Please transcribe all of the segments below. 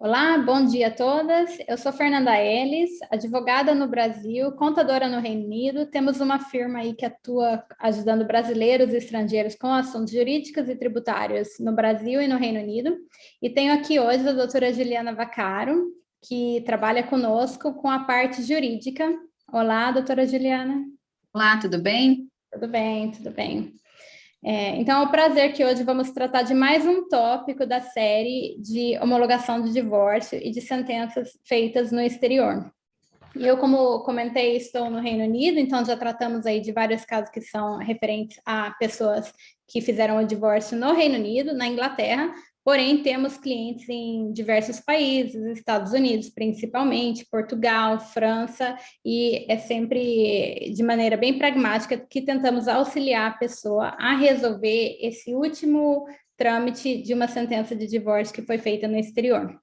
Olá, bom dia a todas. Eu sou Fernanda Ellis, advogada no Brasil, contadora no Reino Unido. Temos uma firma aí que atua ajudando brasileiros e estrangeiros com assuntos jurídicos e tributários no Brasil e no Reino Unido. E tenho aqui hoje a doutora Juliana Vaccaro, que trabalha conosco com a parte jurídica. Olá, doutora Juliana. Olá, tudo bem? Tudo bem, tudo bem. Então, é um prazer que hoje vamos tratar de mais um tópico da série de homologação de divórcio e de sentenças feitas no exterior. Eu, como comentei, estou no Reino Unido, então já tratamos aí de vários casos que são referentes a pessoas que fizeram o divórcio no Reino Unido, na Inglaterra, porém temos clientes em diversos países, Estados Unidos principalmente, Portugal, França, e é sempre de maneira bem pragmática que tentamos auxiliar a pessoa a resolver esse último trâmite de uma sentença de divórcio que foi feita no exterior.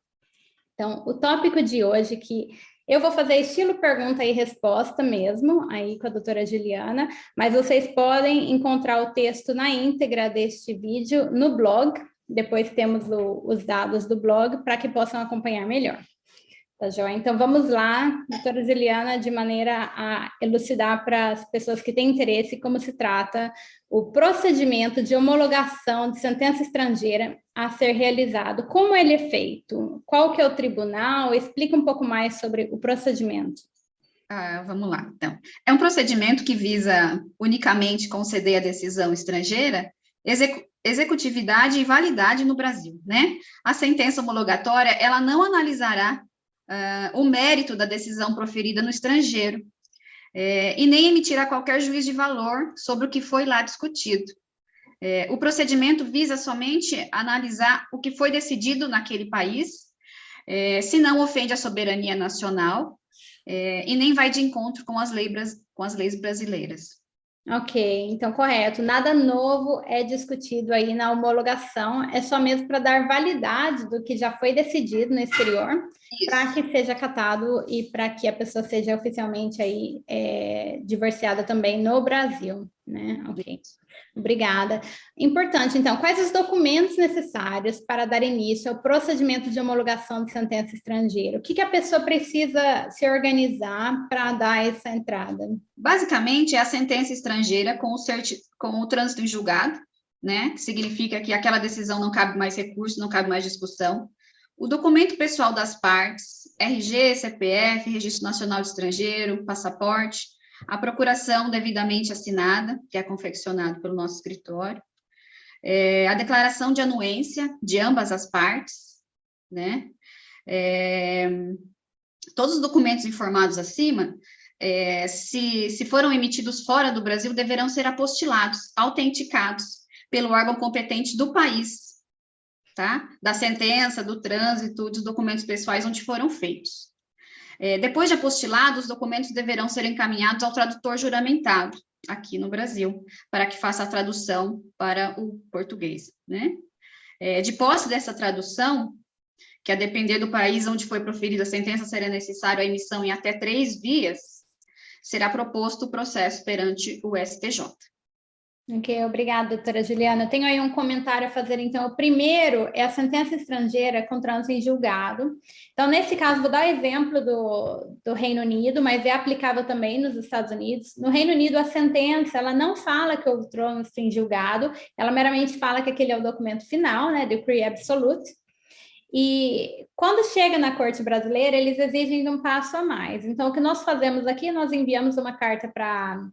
Então, o tópico de hoje que eu vou fazer estilo pergunta e resposta mesmo, aí com a doutora Juliana, mas vocês podem encontrar o texto na íntegra deste vídeo no blog, depois temos os dados do blog para que possam acompanhar melhor. Tá joia? Então, vamos lá, doutora Juliana, de maneira a elucidar para as pessoas que têm interesse como se trata o procedimento de homologação de sentença estrangeira a ser realizado. Como ele é feito? Qual que é o tribunal? Explica um pouco mais sobre o procedimento. Vamos lá, então. É um procedimento que visa unicamente conceder a decisão estrangeira, executividade e validade no Brasil, né? A sentença homologatória, ela não analisará o mérito da decisão proferida no estrangeiro, e nem emitirá qualquer juízo de valor sobre o que foi lá discutido. O procedimento visa somente analisar o que foi decidido naquele país, se não ofende a soberania nacional, e nem vai de encontro com as leis brasileiras. Ok, então correto. Nada novo é discutido aí na homologação, é só mesmo para dar validade do que já foi decidido no exterior, para que seja acatado e para que a pessoa seja oficialmente aí divorciada também no Brasil, né? Ok. Obrigada. Importante, então, quais os documentos necessários para dar início ao procedimento de homologação de sentença estrangeira? O que a pessoa precisa se organizar para dar essa entrada? Basicamente, é a sentença estrangeira com o trânsito em julgado, né? Que significa que aquela decisão não cabe mais recurso, não cabe mais discussão. O documento pessoal das partes, RG, CPF, Registro Nacional de Estrangeiro, passaporte, a procuração devidamente assinada, que é confeccionado pelo nosso escritório, a declaração de anuência de ambas as partes, né? Todos os documentos informados acima, se foram emitidos fora do Brasil, deverão ser apostilados, autenticados pelo órgão competente do país, tá? Da sentença, do trânsito, dos documentos pessoais onde foram feitos. Depois de apostilados, os documentos deverão ser encaminhados ao tradutor juramentado, aqui no Brasil, para que faça a tradução para o português, né? De posse dessa tradução, que a depender do país onde foi proferida a sentença, será necessário a emissão em até 3 vias, será proposto o processo perante o STJ. Ok, obrigada, doutora Juliana. Eu tenho aí um comentário a fazer, então. O primeiro é a sentença estrangeira com trânsito em julgado. Então, nesse caso, vou dar o exemplo do Reino Unido, mas é aplicável também nos Estados Unidos. No Reino Unido, a sentença, ela não fala que houve trânsito em julgado, ela meramente fala que aquele é o documento final, né, decree absolute. E quando chega na corte brasileira, eles exigem um passo a mais. Então, o que nós fazemos aqui, nós enviamos uma carta para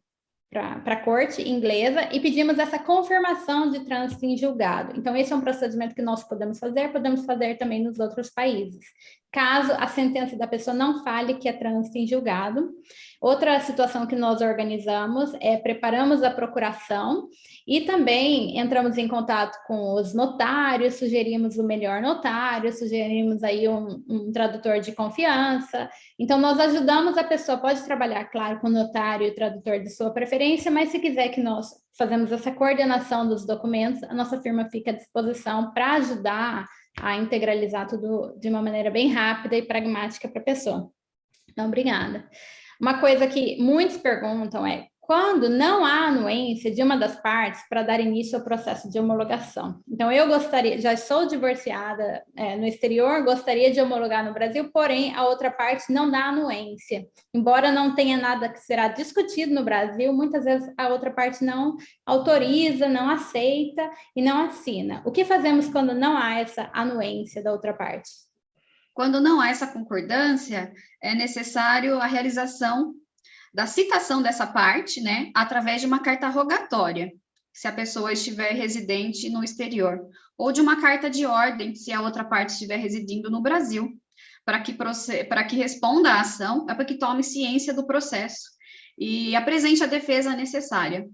a corte inglesa e pedimos essa confirmação de trânsito em julgado. Então, esse é um procedimento que nós podemos fazer também nos outros países. Caso a sentença da pessoa não fale que é trânsito em julgado. Outra situação que nós organizamos é preparamos a procuração e também entramos em contato com os notários, sugerimos o melhor notário, sugerimos aí um tradutor de confiança. Então, nós ajudamos a pessoa, pode trabalhar, claro, com o notário e o tradutor de sua preferência, mas se quiser que nós fazemos essa coordenação dos documentos, a nossa firma fica à disposição para ajudar a integralizar tudo de uma maneira bem rápida e pragmática para a pessoa. Então, obrigada. Uma coisa que muitos perguntam é quando não há anuência de uma das partes para dar início ao processo de homologação. Então, eu gostaria, já sou divorciada no exterior, gostaria de homologar no Brasil, porém, a outra parte não dá anuência. Embora não tenha nada que será discutido no Brasil, muitas vezes a outra parte não autoriza, não aceita e não assina. O que fazemos quando não há essa anuência da outra parte? Quando não há essa concordância, é necessário a realização da citação dessa parte, né, através de uma carta rogatória, se a pessoa estiver residente no exterior, ou de uma carta de ordem, se a outra parte estiver residindo no Brasil, para que responda à ação, para que tome ciência do processo e apresente a defesa necessária.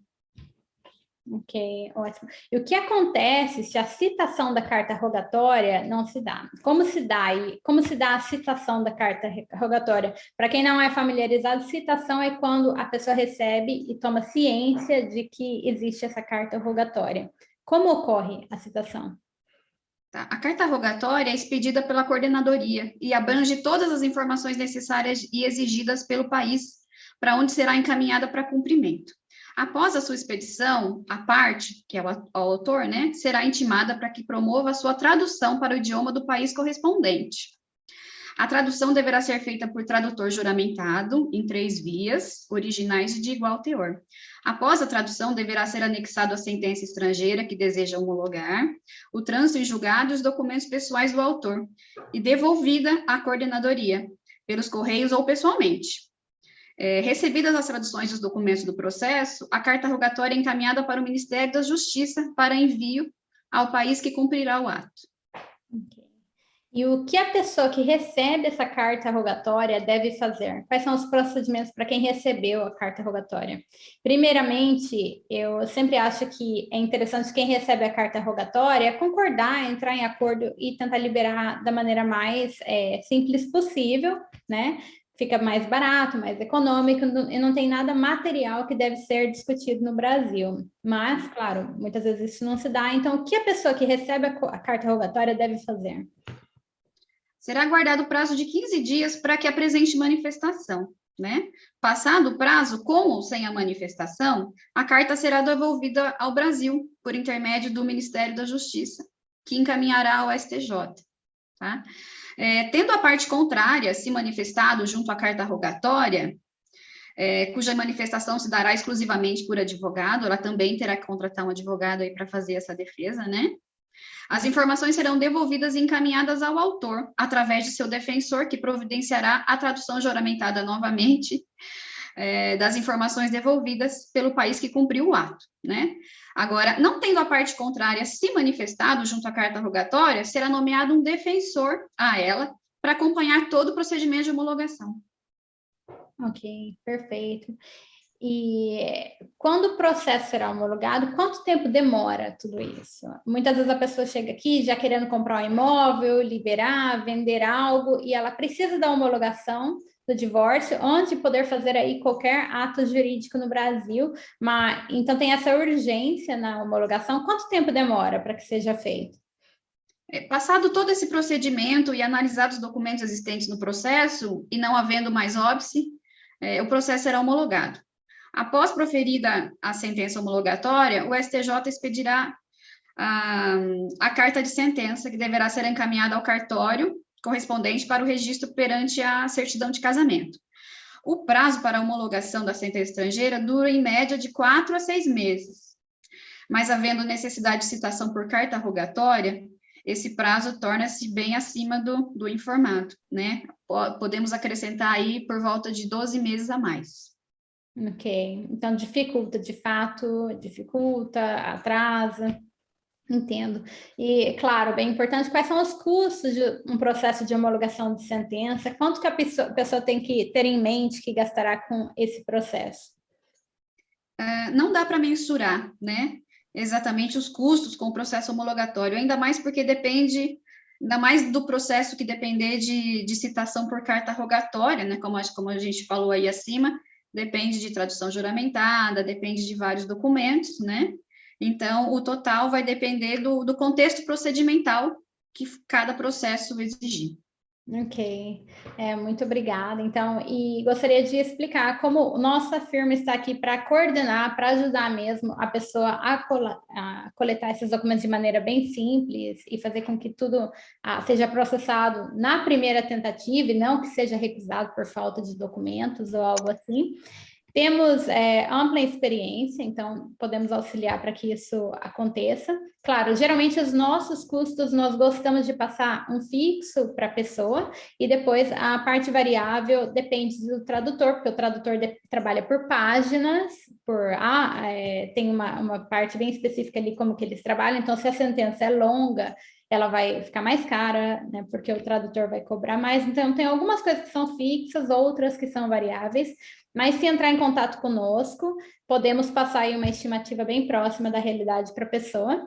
Ok, ótimo. E o que acontece se a citação da carta rogatória não se dá? Como se dá a citação da carta rogatória? Para quem não é familiarizado, citação é quando a pessoa recebe e toma ciência de que existe essa carta rogatória. Como ocorre a citação? Tá? A carta rogatória é expedida pela coordenadoria e abrange todas as informações necessárias e exigidas pelo país para onde será encaminhada para cumprimento. Após a sua expedição, a parte, que é o autor, né, será intimada para que promova a sua tradução para o idioma do país correspondente. A tradução deverá ser feita por tradutor juramentado, em 3 vias, originais e de igual teor. Após a tradução, deverá ser anexado a sentença estrangeira que deseja homologar, o trânsito em julgado e os documentos pessoais do autor, e devolvida à coordenadoria, pelos correios ou pessoalmente. Recebidas as traduções dos documentos do processo, a carta rogatória é encaminhada para o Ministério da Justiça para envio ao país que cumprirá o ato. Okay. E o que a pessoa que recebe essa carta rogatória deve fazer? Quais são os procedimentos para quem recebeu a carta rogatória? Primeiramente, eu sempre acho que é interessante quem recebe a carta rogatória concordar, entrar em acordo e tentar liberar da maneira mais simples possível, né? Fica mais barato, mais econômico, e não tem nada material que deve ser discutido no Brasil. Mas, claro, muitas vezes isso não se dá. Então, o que a pessoa que recebe a carta rogatória deve fazer? Será guardado o prazo de 15 dias para que apresente manifestação, né? Passado o prazo, com ou sem a manifestação, a carta será devolvida ao Brasil, por intermédio do Ministério da Justiça, que encaminhará ao STJ, tá? Tendo a parte contrária se manifestado junto à carta rogatória, cuja manifestação se dará exclusivamente por advogado, ela também terá que contratar um advogado aí para fazer essa defesa, né? As informações serão devolvidas e encaminhadas ao autor, através de seu defensor, que providenciará a tradução juramentada novamente das informações devolvidas pelo país que cumpriu o ato, né? Agora, não tendo a parte contrária se manifestado junto à carta rogatória, será nomeado um defensor a ela para acompanhar todo o procedimento de homologação. Ok, perfeito. E quando o processo será homologado, quanto tempo demora tudo isso? Muitas vezes a pessoa chega aqui já querendo comprar um imóvel, liberar, vender algo, e ela precisa da homologação do divórcio, onde poder fazer aí qualquer ato jurídico no Brasil, mas então tem essa urgência na homologação. Quanto tempo demora para que seja feito? Passado todo esse procedimento e analisados os documentos existentes no processo, e não havendo mais óbice, o processo será homologado. Após proferida a sentença homologatória, o STJ expedirá a carta de sentença, que deverá ser encaminhada ao cartório correspondente para o registro perante a certidão de casamento. O prazo para a homologação da sentença estrangeira dura, em média, de 4 a 6 meses. Mas, havendo necessidade de citação por carta rogatória, esse prazo torna-se bem acima do informado, né? Podemos acrescentar aí por volta de 12 meses a mais. Ok, então dificulta, de fato, dificulta, atrasa. Entendo. E, claro, bem importante, quais são os custos de um processo de homologação de sentença? Quanto que a pessoa tem que ter em mente que gastará com esse processo? Não dá para mensurar, né, exatamente os custos com o processo homologatório, ainda mais porque depende, ainda mais do processo que depender de citação por carta rogatória, né, como a gente falou aí acima, depende de tradução juramentada, depende de vários documentos, né? Então, o total vai depender do contexto procedimental que cada processo exigir. Ok, muito obrigada. Então, e gostaria de explicar como nossa firma está aqui para coordenar, para ajudar mesmo a pessoa a coletar esses documentos de maneira bem simples e fazer com que tudo seja processado na primeira tentativa e não que seja recusado por falta de documentos ou algo assim. Temos ampla experiência, então podemos auxiliar para que isso aconteça. Claro, geralmente os nossos custos nós gostamos de passar um fixo para a pessoa e depois a parte variável depende do tradutor, porque o tradutor trabalha por páginas, tem uma parte bem específica ali como que eles trabalham, então se a sentença é longa, ela vai ficar mais cara, né, porque o tradutor vai cobrar mais. Então tem algumas coisas que são fixas, outras que são variáveis. Mas se entrar em contato conosco, podemos passar aí uma estimativa bem próxima da realidade para a pessoa.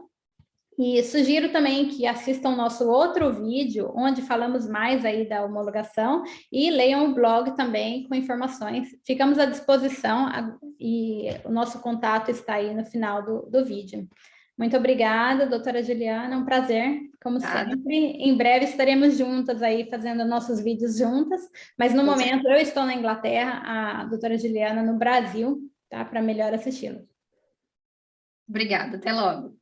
E sugiro também que assistam nosso outro vídeo, onde falamos mais aí da homologação, e leiam o blog também com informações. Ficamos à disposição e o nosso contato está aí no final do vídeo. Muito obrigada, doutora Juliana, é um prazer, como sempre. Em breve estaremos juntas aí, fazendo nossos vídeos juntas, mas no momento eu estou na Inglaterra, a doutora Juliana no Brasil, tá? Para melhor assisti-lo. Obrigada, até logo.